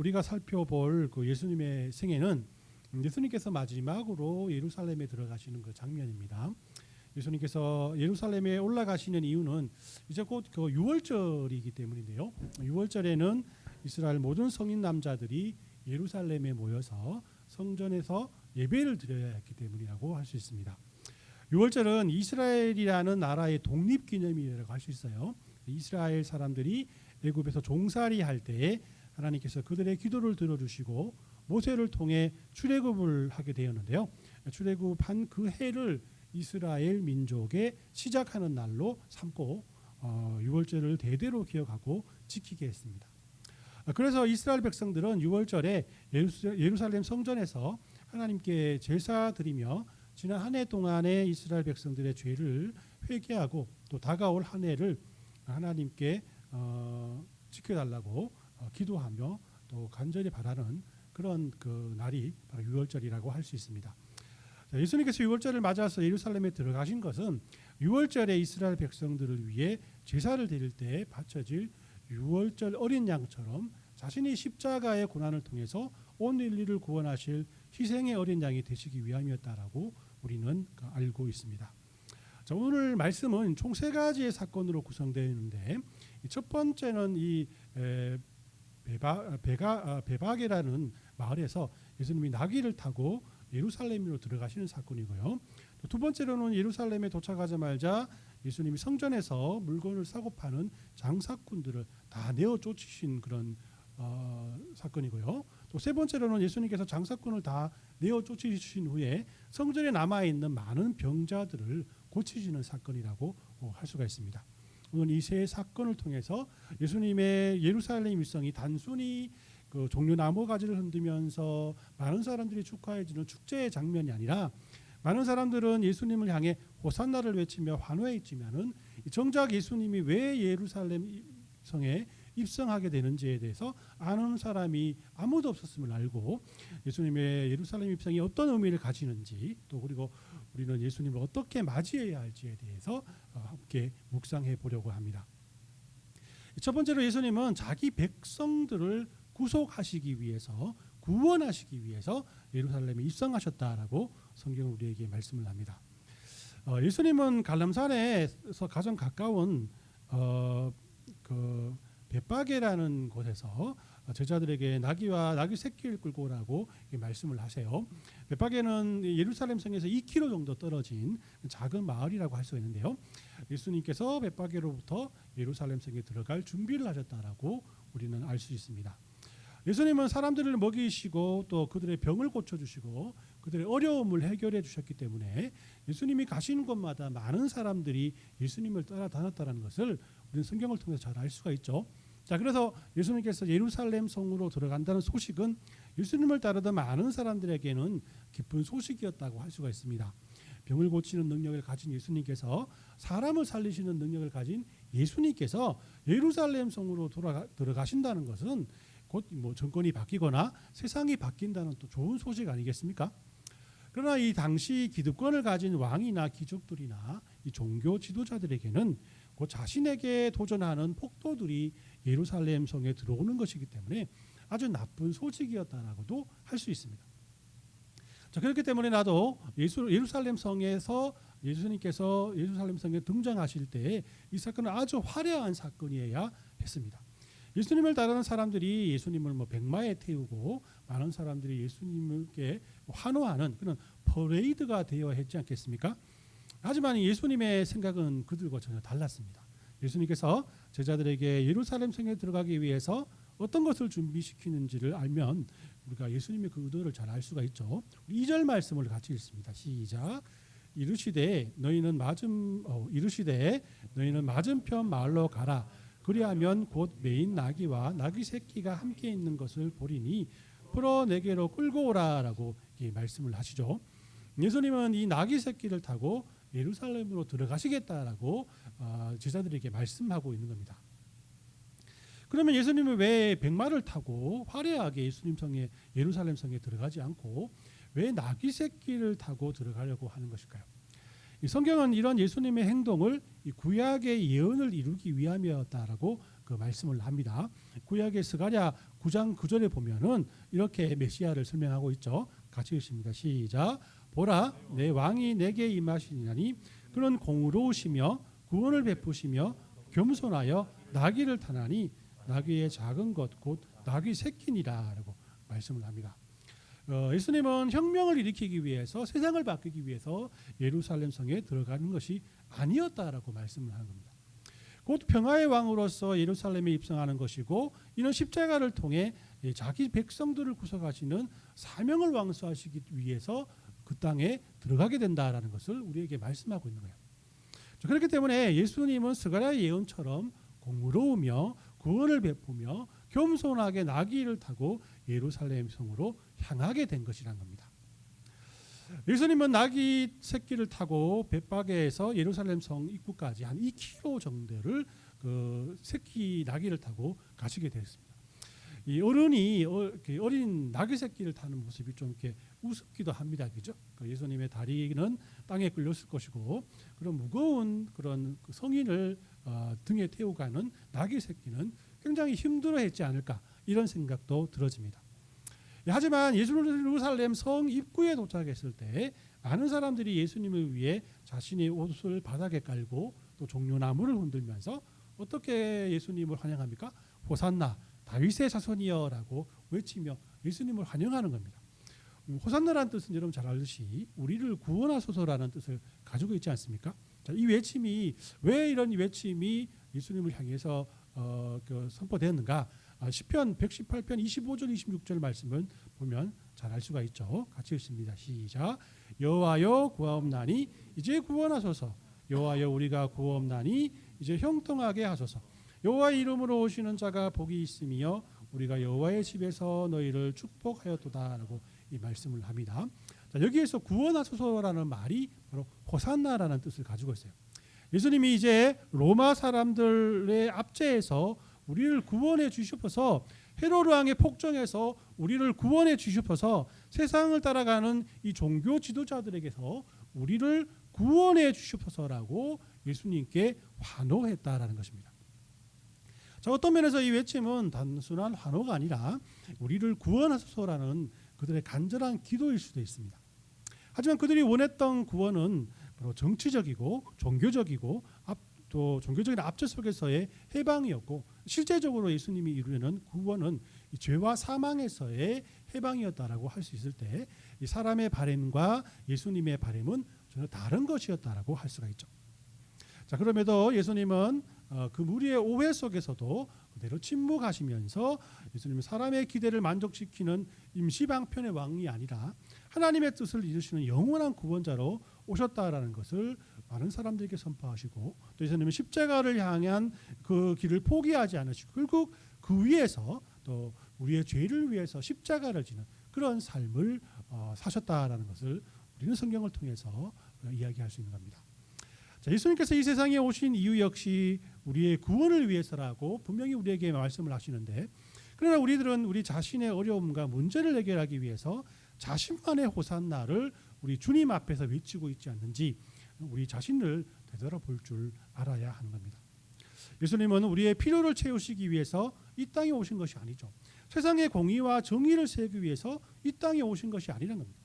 우리가 살펴볼 그 예수님의 생애는 예수님께서 마지막으로 예루살렘에 들어가시는 그 장면입니다. 예수님께서 예루살렘에 올라가시는 이유는 이제 곧 그 유월절이기 때문인데요. 유월절에는 이스라엘 모든 성인 남자들이 예루살렘에 모여서 성전에서 예배를 드려야 했기 때문이라고 할 수 있습니다. 유월절은 이스라엘이라는 나라의 독립기념일이라고 할 수 있어요. 이스라엘 사람들이 애굽에서 종살이 할 때에 하나님께서 그들의 기도를 들어주시고 모세를 통해 출애굽을 하게 되었는데요. 출애굽한 그 해를 이스라엘 민족의 시작하는 날로 삼고 유월절을 대대로 기억하고 지키게 했습니다. 그래서 이스라엘 백성들은 유월절에 예루살렘 성전에서 하나님께 제사 드리며 지난 한 해 동안의 이스라엘 백성들의 죄를 회개하고 또 다가올 한 해를 하나님께 지켜달라고 기도하며 또 간절히 바라는 그런 그 날이 바로 유월절이라고 할 수 있습니다. 예수님께서 유월절을 맞아서 예루살렘에 들어가신 것은 유월절에 이스라엘 백성들을 위해 제사를 드릴 때 바쳐질 유월절 어린 양처럼 자신이 십자가의 고난을 통해서 온 인류를 구원하실 희생의 어린 양이 되시기 위함이었다라고 우리는 알고 있습니다. 자, 오늘 말씀은 총 세 가지의 사건으로 구성되어 있는데 첫 번째는 이 베박이라는 마을에서 예수님이 나귀를 타고 예루살렘으로 들어가시는 사건이고요. 두 번째로는 예루살렘에 도착하자마자 예수님이 성전에서 물건을 사고 파는 장사꾼들을 다 내어 쫓으신 그런 사건이고요. 또 세 번째로는 예수님께서 장사꾼을 다 내어 쫓으신 후에 성전에 남아 있는 많은 병자들을 고치시는 사건이라고 할 수가 있습니다. 오늘 이 세 사건을 통해서 예수님의 예루살렘 일성이 단순히 그 종려 나무 가지를 흔들면서 많은 사람들이 축하해주는 축제의 장면이 아니라 많은 사람들은 예수님을 향해 호산나를 외치며 환호했지만은 정작 예수님이 왜 예루살렘 성에 입성하게 되는지에 대해서 아는 사람이 아무도 없었음을 알고 예수님의 예루살렘 입성이 어떤 의미를 가지는지 또 그리고 우리는 예수님을 어떻게 맞이해야 할지에 대해서 함께 묵상해 보려고 합니다. 첫 번째로 예수님은 자기 백성들을 구속하시기 위해서 구원하시기 위해서 예루살렘에 입성하셨다라고 성경은 우리에게 말씀을 합니다. 예수님은 갈람산에서 가장 가까운 그 벳바게라는 곳에서 제자들에게 나귀와 나귀 새끼를 끌고 오라고 말씀을 하세요. 벳바게는 예루살렘 성에서 2km 정도 떨어진 작은 마을이라고 할 수 있는데요. 예수님께서 벳바게로부터 예루살렘 성에 들어갈 준비를 하셨다라고 우리는 알 수 있습니다. 예수님은 사람들을 먹이시고 또 그들의 병을 고쳐주시고 그들의 어려움을 해결해 주셨기 때문에 예수님이 가시는 곳마다 많은 사람들이 예수님을 따라다녔다는 것을 우리는 성경을 통해서 잘 알 수가 있죠. 자, 그래서 예수님께서 예루살렘 성으로 들어간다는 소식은 예수님을 따르던 많은 사람들에게는 기쁜 소식이었다고 할 수가 있습니다. 병을 고치는 능력을 가진 예수님께서 사람을 살리시는 능력을 가진 예수님께서 예루살렘 성으로 들어가신다는 것은 곧 뭐 정권이 바뀌거나 세상이 바뀐다는 또 좋은 소식 아니겠습니까? 그러나 이 당시 기득권을 가진 왕이나 귀족들이나 이 종교 지도자들에게는 곧 자신에게 도전하는 폭도들이 예루살렘 성에 들어오는 것이기 때문에 아주 나쁜 소식이었다라고도 할 수 있습니다. 자, 그렇기 때문에 나도 예루살렘 성에서 예수님께서 예루살렘 성에 등장하실 때 이 사건은 아주 화려한 사건이어야 했습니다. 예수님을 따르는 사람들이 예수님을 백마에 태우고 많은 사람들이 예수님께 환호하는 그런 퍼레이드가 되어야 했지 않겠습니까? 하지만 예수님의 생각은 그들과 전혀 달랐습니다. 예수님께서 제자들에게 예루살렘 성에 들어가기 위해서 어떤 것을 준비시키는지를 알면 우리가 예수님의 그 의도를 잘 알 수가 있죠. 2절 말씀을 같이 읽습니다. 시작. 이르시되 너희는 맞은편 마을로 가라. 그리하면 곧 매인 나귀와 나귀 새끼가 함께 있는 것을 보리니 풀어 내게로 끌고 오라라고 말씀을 하시죠. 예수님은 이 나귀 새끼를 타고 예루살렘으로 들어가시겠다라고 제자들에게 말씀하고 있는 겁니다. 그러면 예수님은 왜 백마를 타고 화려하게 예루살렘 성에 들어가지 않고 왜 나귀 새끼를 타고 들어가려고 하는 것일까요? 이 성경은 이런 예수님의 행동을 이 구약의 예언을 이루기 위함이었다라고 그 말씀을 합니다. 구약의 스가랴 9장 9절에 보면은 이렇게 메시아를 설명하고 있죠. 같이 읽습니다. 시작. 보라, 내 왕이 내게 임하시리니 그는 공의로우시며 구원을 베푸시며 겸손하여 나귀를 타나니 나귀의 작은 것 곧 나귀 새끼니라라고 말씀을 합니다. 예수님은 혁명을 일으키기 위해서 세상을 바꾸기 위해서 예루살렘 성에 들어가는 것이 아니었다라고 말씀을 하는 겁니다. 곧 평화의 왕으로서 예루살렘에 입성하는 것이고 이는 십자가를 통해 자기 백성들을 구속하시는 사명을 완수하시기 위해서 그 땅에 들어가게 된다라는 것을 우리에게 말씀하고 있는 거예요. 그렇기 때문에 예수님은 스가랴의 예언처럼 공의로우며 구원을 베푸며 겸손하게 나귀를 타고 예루살렘 성으로 향하게 된 것이란 겁니다. 예수님은 나귀 새끼를 타고 벳바게에서 예루살렘 성 입구까지 한 2km 정도를 그 새끼 나귀를 타고 가시게 되었습니다. 이 어른이 어린 나귀 새끼를 타는 모습이 좀 이렇게 우습기도 합니다, 그죠? 예수님의 다리는 땅에 끌렸을 것이고 그런 무거운 그런 성인을 등에 태우고 가는 나귀 새끼는 굉장히 힘들어했지 않을까 이런 생각도 들어집니다. 하지만 예루살렘 성 입구에 도착했을 때 많은 사람들이 예수님을 위해 자신의 옷을 바닥에 깔고 또 종려나무를 흔들면서 어떻게 예수님을 환영합니까? 호산나 다윗의 자손이여라고 외치며 예수님을 환영하는 겁니다. 호산나라는 뜻은 여러분 잘 알듯이 우리를 구원하소서라는 뜻을 가지고 있지 않습니까? 자, 이 외침이 왜 이런 외침이 예수님을 향해서 선포되었는가? 시편 118편 25절 26절 말씀을 보면 잘 알 수가 있죠. 같이 읽습니다. 시작. 여호와여 구하옵나니 이제 구원하소서. 여호와여 우리가 구하옵나니 이제 형통하게 하소서. 여호와의 이름으로 오시는 자가 복이 있으며 우리가 여호와의 집에서 너희를 축복하였도다라고 이 말씀을 합니다. 자, 여기에서 구원하소서라는 말이 바로 호산나라는 뜻을 가지고 있어요. 예수님이 이제 로마 사람들의 압제에서 우리를 구원해 주시옵소서, 헤로드 왕의 폭정에서 우리를 구원해 주시옵소서, 세상을 따라가는 이 종교 지도자들에게서 우리를 구원해 주시옵소서라고 예수님께 환호했다라는 것입니다. 자, 어떤 면에서 이 외침은 단순한 환호가 아니라 우리를 구원하소서라는 그들의 간절한 기도일 수도 있습니다. 하지만 그들이 원했던 구원은 바로 정치적이고 종교적이고 또 종교적인 압제 속에서의 해방이었고 실제적으로 예수님이 이루려는 구원은 이 죄와 사망에서의 해방이었다라고 할 수 있을 때 이 사람의 바램과 예수님의 바램은 전혀 다른 것이었다라고 할 수가 있죠. 자, 그럼에도 예수님은 그 무리의 오해 속에서도 그대로 침묵하시면서 예수님은 사람의 기대를 만족시키는 임시방편의 왕이 아니라 하나님의 뜻을 이루시는 영원한 구원자로 오셨다라는 것을 많은 사람들에게 선포하시고 또 예수님은 십자가를 향한 그 길을 포기하지 않으시고 결국 그 위에서 또 우리의 죄를 위해서 십자가를 지는 그런 삶을 사셨다라는 것을 우리는 성경을 통해서 이야기할 수 있는 겁니다. 자, 예수님께서 이 세상에 오신 이유 역시 우리의 구원을 위해서라고 분명히 우리에게 말씀을 하시는데 그러나 우리들은 우리 자신의 어려움과 문제를 해결하기 위해서 자신만의 호산나를 우리 주님 앞에서 외치고 있지 않는지 우리 자신을 되돌아볼 줄 알아야 하는 겁니다. 예수님은 우리의 필요를 채우시기 위해서 이 땅에 오신 것이 아니죠. 세상의 공의와 정의를 세우기 위해서 이 땅에 오신 것이 아니라는 겁니다.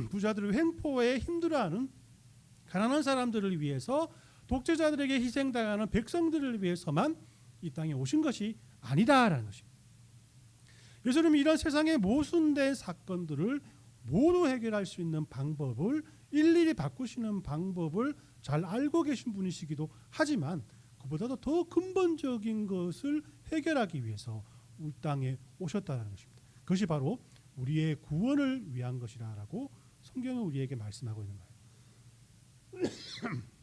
부자들의 횡포에 힘들어하는 가난한 사람들을 위해서 독재자들에게 희생당하는 백성들을 위해서만 이 땅에 오신 것이 아니다라는 것입니다. 예수님이 이런 세상의 모순된 사건들을 모두 해결할 수 있는 방법을 일일이 바꾸시는 방법을 잘 알고 계신 분이시기도 하지만 그보다도 더 근본적인 것을 해결하기 위해서 이 땅에 오셨다는 것입니다. 그것이 바로 우리의 구원을 위한 것이라고 성경은 우리에게 말씀하고 있는 거예요.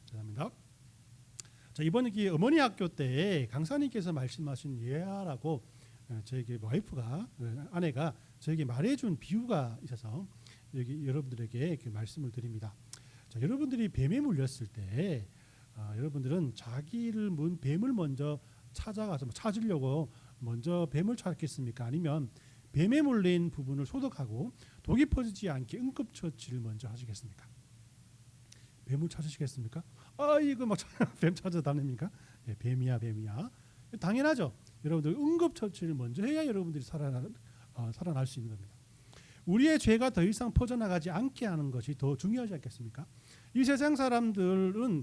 죄송합니다. 자, 이번 어머니 학교 때 강사님께서 말씀하신 예아라고 저에게 와이프가 아내가 저에게 말해준 비유가 있어서 여기 여러분들에게 이렇게 말씀을 드립니다. 자, 여러분들이 뱀에 물렸을 때 여러분들은 자기를 문 뱀을 먼저 찾아가서 찾으려고 먼저 뱀을 찾겠습니까? 아니면 뱀에 물린 부분을 소독하고 독이 퍼지지 않게 응급처치를 먼저 하시겠습니까? 뱀을 찾으시겠습니까? 이거 막 뱀 찾아다닙니까? 뱀이야. 당연하죠. 여러분들 응급처치를 먼저 해야 여러분들이 살아날 수 있는 겁니다. 우리의 죄가 더 이상 퍼져나가지 않게 하는 것이 더 중요하지 않겠습니까? 이 세상 사람들이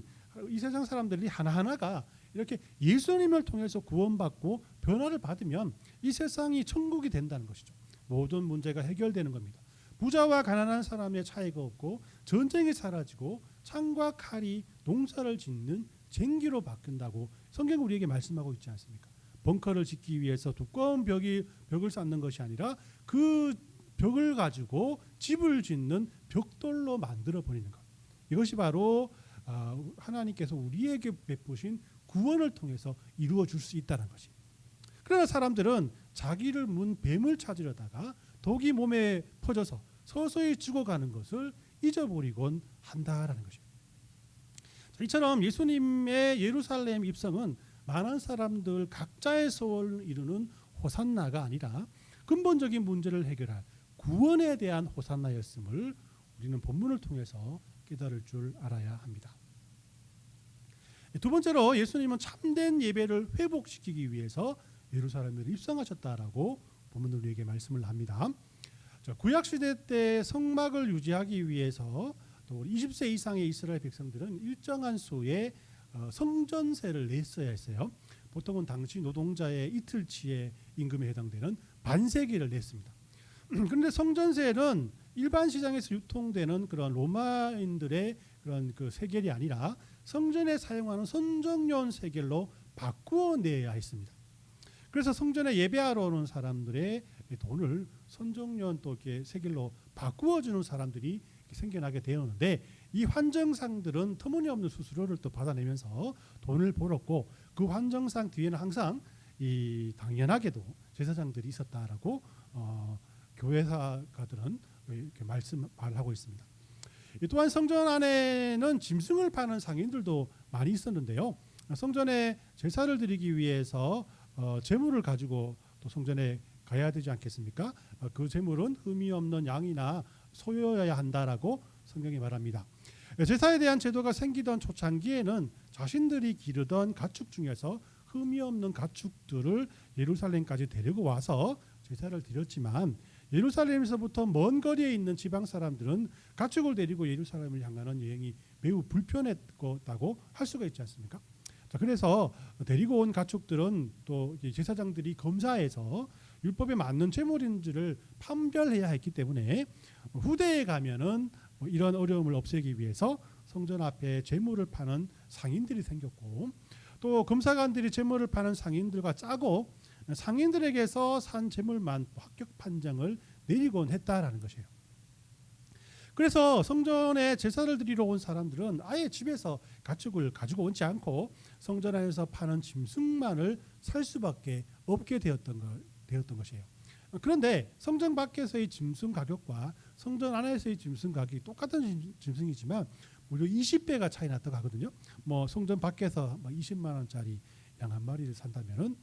하나하나가 이렇게 예수님을 통해서 구원받고 변화를 받으면 이 세상이 천국이 된다는 것이죠. 모든 문제가 해결되는 겁니다. 부자와 가난한 사람의 차이가 없고 전쟁이 사라지고 창과 칼이 농사를 짓는 쟁기로 바뀐다고 성경은 우리에게 말씀하고 있지 않습니까? 벙커를 짓기 위해서 두꺼운 벽을 쌓는 것이 아니라 그 벽을 가지고 집을 짓는 벽돌로 만들어 버리는 것. 이것이 바로 하나님께서 우리에게 베푸신 구원을 통해서 이루어 줄 수 있다는 것이. 그러나 사람들은 자기를 문 뱀을 찾으려다가 독이 몸에 퍼져서 서서히 죽어가는 것을 잊어버리곤 한다라는 것입니다. 이처럼 예수님의 예루살렘 입성은 많은 사람들 각자의 소원을 이루는 호산나가 아니라 근본적인 문제를 해결할 구원에 대한 호산나였음을 우리는 본문을 통해서 깨달을 줄 알아야 합니다. 두 번째로 예수님은 참된 예배를 회복시키기 위해서 예루살렘으로 입성하셨다라고 본문은 우리에게 말씀을 합니다. 구약시대 때 성막을 유지하기 위해서 또 20세 이상의 이스라엘 백성들은 일정한 수의 성전세를 냈어야 했어요. 보통은 당시 노동자의 이틀치의 임금에 해당되는 반세기를 냈습니다. 그런데 성전세는 일반 시장에서 유통되는 그런 로마인들의 그런 그 세겔이 아니라 성전에 사용하는 선정용 세겔로 바꾸어 내야 했습니다. 그래서 성전에 예배하러 오는 사람들의 돈을 선정용 또 이렇게 세겔로 바꾸어 주는 사람들이 생겨나게 되었는데 이 환정상들은 터무니없는 수수료를 또 받아내면서 돈을 벌었고 그 환정상 뒤에는 항상 이 당연하게도 제사장들이 있었다라고 교회사가들은 이렇게 말하고 있습니다. 또한 성전 안에는 짐승을 파는 상인들도 많이 있었는데요. 성전에 제사를 드리기 위해서 제물을 가지고 또 성전에 가야 되지 않겠습니까? 그 제물은 흠이 없는 양이나 소여야 한다라고 성경이 말합니다. 제사에 대한 제도가 생기던 초창기에는 자신들이 기르던 가축 중에서 흠이 없는 가축들을 예루살렘까지 데리고 와서 제사를 드렸지만 예루살렘에서부터 먼 거리에 있는 지방 사람들은 가축을 데리고 예루살렘을 향하는 여행이 매우 불편했다고 할 수가 있지 않습니까? 자, 그래서 데리고 온 가축들은 또 제사장들이 검사해서 율법에 맞는 제물인지를 판별해야 했기 때문에 후대에 가면은 이런 어려움을 없애기 위해서 성전 앞에 제물을 파는 상인들이 생겼고 또 검사관들이 제물을 파는 상인들과 짜고 상인들에게서 산 제물만 합격 판정을 내리곤 했다라는 것이에요. 그래서 성전에 제사를 드리러 온 사람들은 아예 집에서 가축을 가지고 오지 않고 성전 안에서 파는 짐승만을 살 수밖에 없게 되었던 것이에요. 그런데 성전 밖에서의 짐승 가격과 성전 안에서의 짐승 가격이 똑같은 짐승이지만 무려 20배가 차이 났다고 하거든요. 뭐 성전 밖에서 20만 원짜리 양 한 마리를 산다면은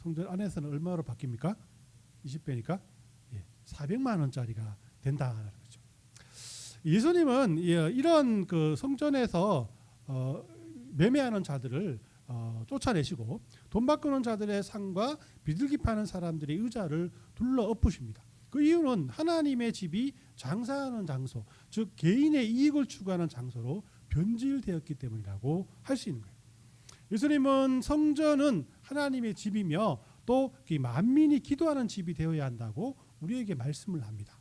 성전 안에서는 얼마로 바뀝니까? 20배니까 400만 원짜리가 된다라는 거죠. 예수님은 이런 그 성전에서 매매하는 자들을 쫓아내시고 돈 바꾸는 자들의 상과 비둘기 파는 사람들의 의자를 둘러 엎으십니다. 그 이유는 하나님의 집이 장사하는 장소, 즉 개인의 이익을 추구하는 장소로 변질되었기 때문이라고 할 수 있는 거예요. 예수님은 성전은 하나님의 집이며 또 만민이 기도하는 집이 되어야 한다고 우리에게 말씀을 합니다.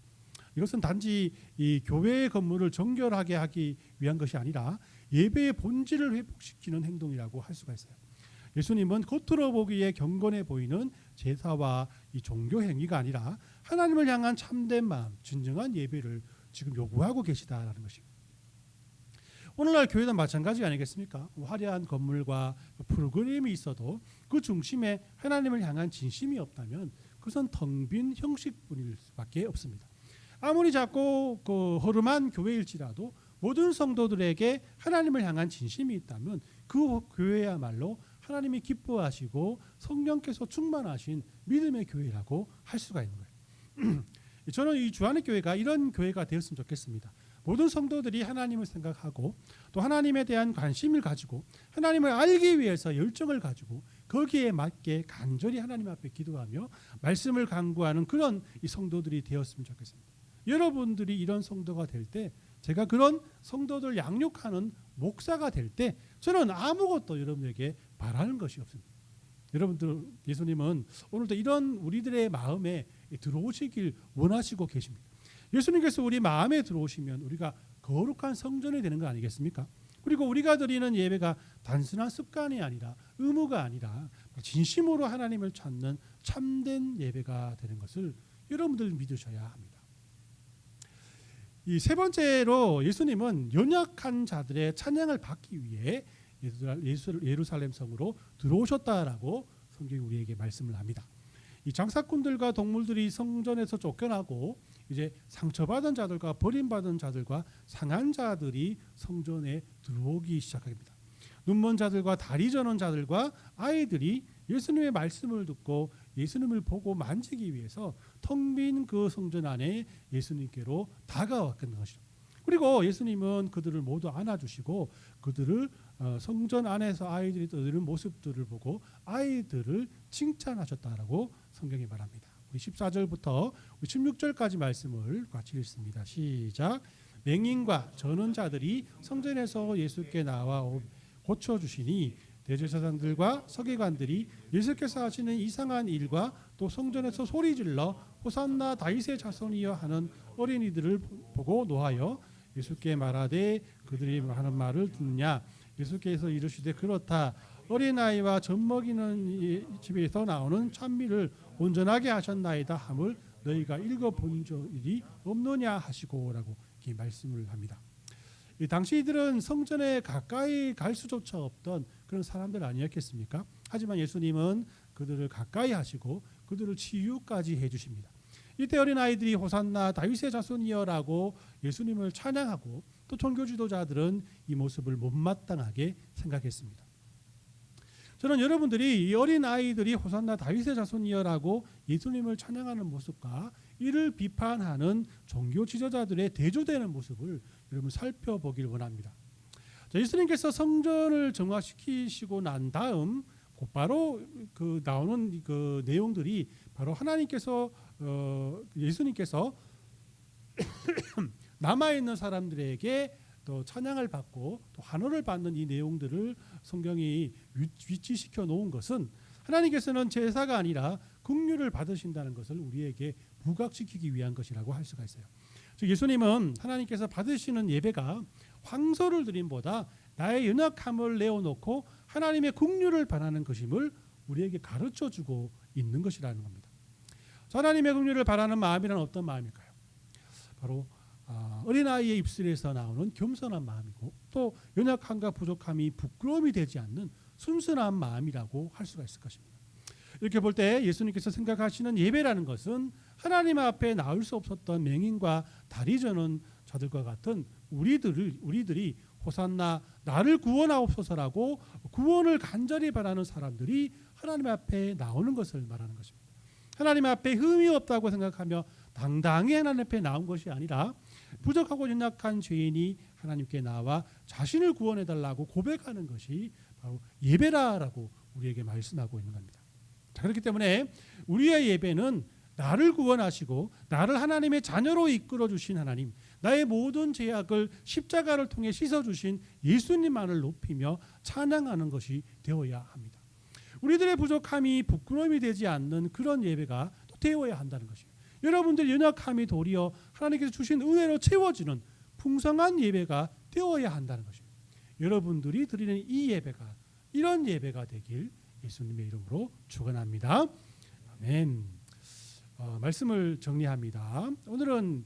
이것은 단지 이 교회의 건물을 정결하게 하기 위한 것이 아니라 예배의 본질을 회복시키는 행동이라고 할 수가 있어요. 예수님은 겉으로 보기에 경건해 보이는 제사와 이 종교 행위가 아니라 하나님을 향한 참된 마음, 진정한 예배를 지금 요구하고 계시다라는 것입니다. 오늘날 교회도 마찬가지 아니겠습니까? 화려한 건물과 프로그램이 있어도 그 중심에 하나님을 향한 진심이 없다면 그것은 텅 빈 형식뿐일 수밖에 없습니다. 아무리 작고 그 허름한 교회일지라도 모든 성도들에게 하나님을 향한 진심이 있다면 그 교회야말로 하나님이 기뻐하시고 성령께서 충만하신 믿음의 교회라고 할 수가 있는 거예요. 저는 이 주안의 교회가 이런 교회가 되었으면 좋겠습니다. 모든 성도들이 하나님을 생각하고 또 하나님에 대한 관심을 가지고 하나님을 알기 위해서 열정을 가지고 거기에 맞게 간절히 하나님 앞에 기도하며 말씀을 간구하는 그런 이 성도들이 되었으면 좋겠습니다. 여러분들이 이런 성도가 될 때, 제가 그런 성도들 양육하는 목사가 될 때 저는 아무것도 여러분에게 바라는 것이 없습니다. 여러분들, 예수님은 오늘도 이런 우리들의 마음에 들어오시길 원하시고 계십니다. 예수님께서 우리 마음에 들어오시면 우리가 거룩한 성전이 되는 거 아니겠습니까? 그리고 우리가 드리는 예배가 단순한 습관이 아니라 의무가 아니라 진심으로 하나님을 찾는 참된 예배가 되는 것을 여러분들 믿으셔야 합니다. 이 세 번째로 예수님은 연약한 자들의 찬양을 받기 위해 예루살렘 성으로 들어오셨다라고 성경이 우리에게 말씀을 합니다. 이 장사꾼들과 동물들이 성전에서 쫓겨나고 이제 상처받은 자들과 버림받은 자들과 상한 자들이 성전에 들어오기 시작합니다. 눈먼 자들과 다리 저는 자들과 아이들이 예수님의 말씀을 듣고 예수님을 보고 만지기 위해서 텅 빈 그 성전 안에 예수님께로 다가왔던 것이죠. 그리고 예수님은 그들을 모두 안아주시고 그들을 성전 안에서 아이들이 떠드는 모습들을 보고 아이들을 칭찬하셨다라고 성경이 말합니다. 우리 14절부터 16절까지 말씀을 같이 읽습니다. 시작. 맹인과 저는 자들이 성전에서 예수께 나와 고쳐주시니 대제사장들과 서기관들이 예수께서 하시는 이상한 일과 또 성전에서 소리질러 호산나 다윗의 자손이여 하는 어린이들을 보고 노하여 예수께 말하되 그들이 하는 말을 듣느냐. 예수께서 이르시되 그렇다. 어린아이와 젖먹이는 집에서 나오는 찬미를 온전하게 하셨나이다 함을 너희가 읽어본 적이 없느냐 하시고라고 이렇게 말씀을 합니다. 이 당시들은 성전에 가까이 갈 수조차 없던 그런 사람들 아니었겠습니까? 하지만 예수님은 그들을 가까이 하시고 그들을 치유까지 해주십니다. 이때 어린아이들이 호산나 다윗의 자손이여라고 예수님을 찬양하고 또 종교 지도자들은 이 모습을 못마땅하게 생각했습니다. 저는 여러분들이 이 어린아이들이 호산나 다윗의 자손이여라고 예수님을 찬양하는 모습과 이를 비판하는 종교 지도자들의 대조되는 모습을 여러분 살펴보길 원합니다. 자, 예수님께서 성전을 정화시키시고 난 다음 곧바로 그 나오는 그 내용들이 바로 하나님께서 예수님께서 남아 있는 사람들에게 또 찬양을 받고 또 환호를 받는 이 내용들을 성경이 위치시켜 놓은 것은 하나님께서는 제사가 아니라 긍휼을 받으신다는 것을 우리에게 부각시키기 위한 것이라고 할 수가 있어요. 즉 예수님은 하나님께서 받으시는 예배가 황소를 드림보다 나의 연약함을 내어놓고 하나님의 긍휼을 바라는 것임을 우리에게 가르쳐주고 있는 것이라는 겁니다. 하나님의 긍휼을 바라는 마음이란 어떤 마음일까요? 바로 어린아이의 입술에서 나오는 겸손한 마음이고 또 연약함과 부족함이 부끄러움이 되지 않는 순수한 마음이라고 할 수가 있을 것입니다. 이렇게 볼 때 예수님께서 생각하시는 예배라는 것은 하나님 앞에 나올 수 없었던 맹인과 다리 저는 자들과 같은 우리들이 호산나 나를 구원하옵소서라고 구원을 간절히 바라는 사람들이 하나님 앞에 나오는 것을 말하는 것입니다. 하나님 앞에 흠이 없다고 생각하며 당당히 하나님 앞에 나온 것이 아니라 부족하고 연약한 죄인이 하나님께 나와 자신을 구원해달라고 고백하는 것이 바로 예배라라고 우리에게 말씀하고 있는 겁니다. 자, 그렇기 때문에 우리의 예배는 나를 구원하시고 나를 하나님의 자녀로 이끌어 주신 하나님, 나의 모든 죄악을 십자가를 통해 씻어주신 예수님만을 높이며 찬양하는 것이 되어야 합니다. 우리들의 부족함이 부끄러움이 되지 않는 그런 예배가 또 되어야 한다는 것이에요. 여러분들 연약함이 도리어 하나님께서 주신 은혜로 채워지는 풍성한 예배가 되어야 한다는 것입니다. 여러분들이 드리는 이 예배가 이런 예배가 되길 예수님의 이름으로 축원합니다. 아멘. 말씀을 정리합니다. 오늘은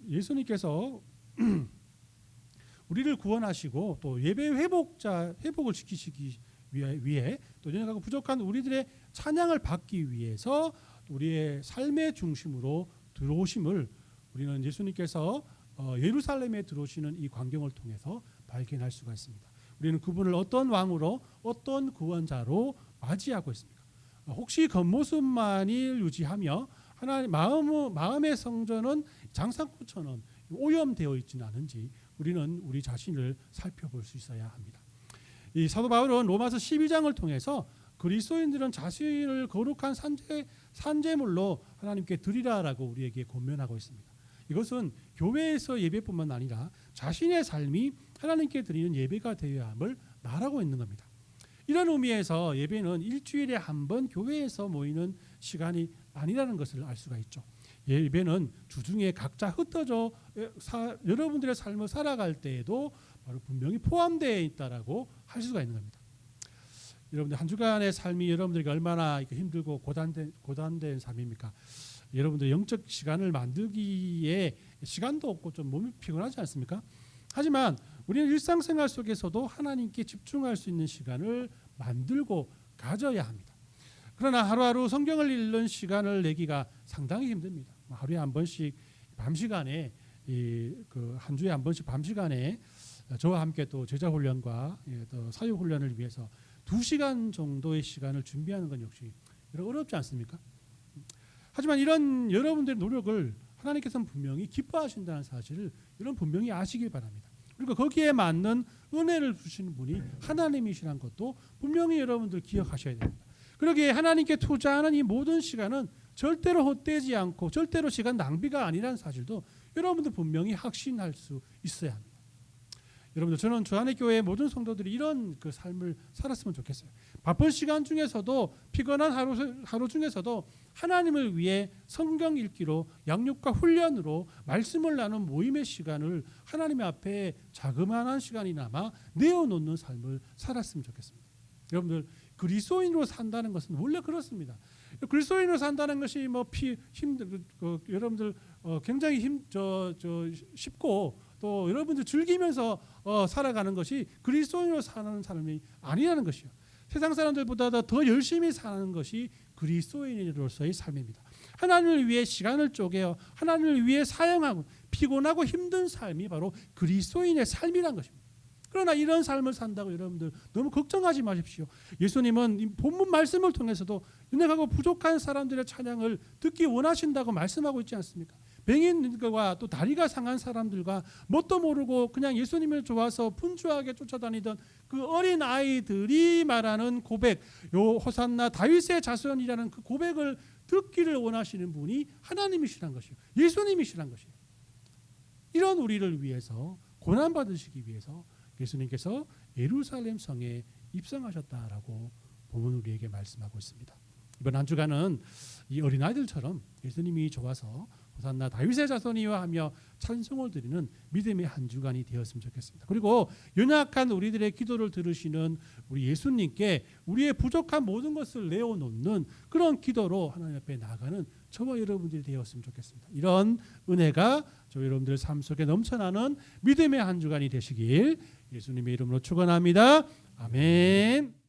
예수님께서 우리를 구원하시고 또 예배 회복을 시키시기 위해 또 연약하고 부족한 우리들의 찬양을 받기 위해서 우리의 삶의 중심으로 들어오심을 우리는 예수님께서 예루살렘에 들어오시는 이 광경을 통해서 발견할 수가 있습니다. 우리는 그분을 어떤 왕으로 어떤 구원자로 맞이하고 있습니까? 혹시 겉모습만을 유지하며 하나님 마음의 성전은 장사꾼처럼 오염되어 있지는 않은지 우리는 우리 자신을 살펴볼 수 있어야 합니다. 이 사도 바울은 로마서 12장을 통해서 그리스도인들은 자신을 거룩한 산제물로 하나님께 드리라라고 우리에게 권면하고 있습니다. 이것은 교회에서 예배뿐만 아니라 자신의 삶이 하나님께 드리는 예배가 되어야 함을 말하고 있는 겁니다. 이런 의미에서 예배는 일주일에 한 번 교회에서 모이는 시간이 아니라는 것을 알 수가 있죠. 예배는 주중에 각자 흩어져 여러분들의 삶을 살아갈 때에도 바로 분명히 포함되어 있다라고 할 수가 있는 겁니다. 여러분들 한 주간의 삶이 여러분들에게 얼마나 힘들고 고단된 삶입니까? 여러분들 영적 시간을 만들기에 시간도 없고 좀 몸이 피곤하지 않습니까? 하지만 우리는 일상생활 속에서도 하나님께 집중할 수 있는 시간을 만들고 가져야 합니다. 그러나 하루하루 성경을 읽는 시간을 내기가 상당히 힘듭니다. 하루에 한 번씩 밤 시간에 한 주에 한 번씩 밤 시간에 저와 함께 또 제자 훈련과 또 사역 훈련을 위해서 2시간 정도의 시간을 준비하는 건 역시 어렵지 않습니까? 하지만 이런 여러분들의 노력을 하나님께서는 분명히 기뻐하신다는 사실을 여러분 분명히 아시길 바랍니다. 그리고 거기에 맞는 은혜를 주시는 분이 하나님이시라는 것도 분명히 여러분들 기억하셔야 됩니다. 그러기에 하나님께 투자하는 이 모든 시간은 절대로 헛되지 않고 절대로 시간 낭비가 아니라는 사실도 여러분들 분명히 확신할 수 있어야 합니다. 여러분들 저는 주안의 교회의 모든 성도들이 이런 그 삶을 살았으면 좋겠어요. 바쁜 시간 중에서도 피곤한 하루 중에서도 하나님을 위해 성경 읽기로 양육과 훈련으로 말씀을 나눈 모임의 시간을 하나님의 앞에 자그마한 시간이나마 내어놓는 삶을 살았으면 좋겠습니다. 여러분들 그리스도인으로 산다는 것은 원래 그렇습니다. 그리스도인으로 산다는 것이 여러분들 굉장히 쉽고 또 여러분들 즐기면서 살아가는 것이 그리스도인으로 사는 삶이 아니라는 것이요. 세상 사람들보다 더 열심히 사는 것이 그리스도인으로서의 삶입니다. 하나님을 위해 시간을 쪼개어 하나님을 위해 사용하고 피곤하고 힘든 삶이 바로 그리스도인의 삶이란 것입니다. 그러나 이런 삶을 산다고 여러분들 너무 걱정하지 마십시오. 예수님은 이 본문 말씀을 통해서도 연약하고 부족한 사람들의 찬양을 듣기 원하신다고 말씀하고 있지 않습니까? 병인과 또 다리가 상한 사람들과 뭣도 모르고 그냥 예수님을 좋아서 분주하게 쫓아다니던 그 어린 아이들이 말하는 고백, 요 호산나 다윗의 자손이라는 그 고백을 듣기를 원하시는 분이 하나님이시란 것이요, 예수님이시란 것이요. 이런 우리를 위해서 고난 받으시기 위해서 예수님께서 예루살렘 성에 입성하셨다라고 본문 우리에게 말씀하고 있습니다. 이번 한 주간은 이 어린아이들처럼 예수님이 좋아서 호산나 다윗의 자손이여 하며 찬송을 드리는 믿음의 한 주간이 되었으면 좋겠습니다. 그리고 연약한 우리들의 기도를 들으시는 우리 예수님께 우리의 부족한 모든 것을 내어놓는 그런 기도로 하나님 앞에 나아가는 저와 여러분들이 되었으면 좋겠습니다. 이런 은혜가 저 여러분들 삶 속에 넘쳐나는 믿음의 한 주간이 되시길 예수님의 이름으로 축원합니다. 아멘.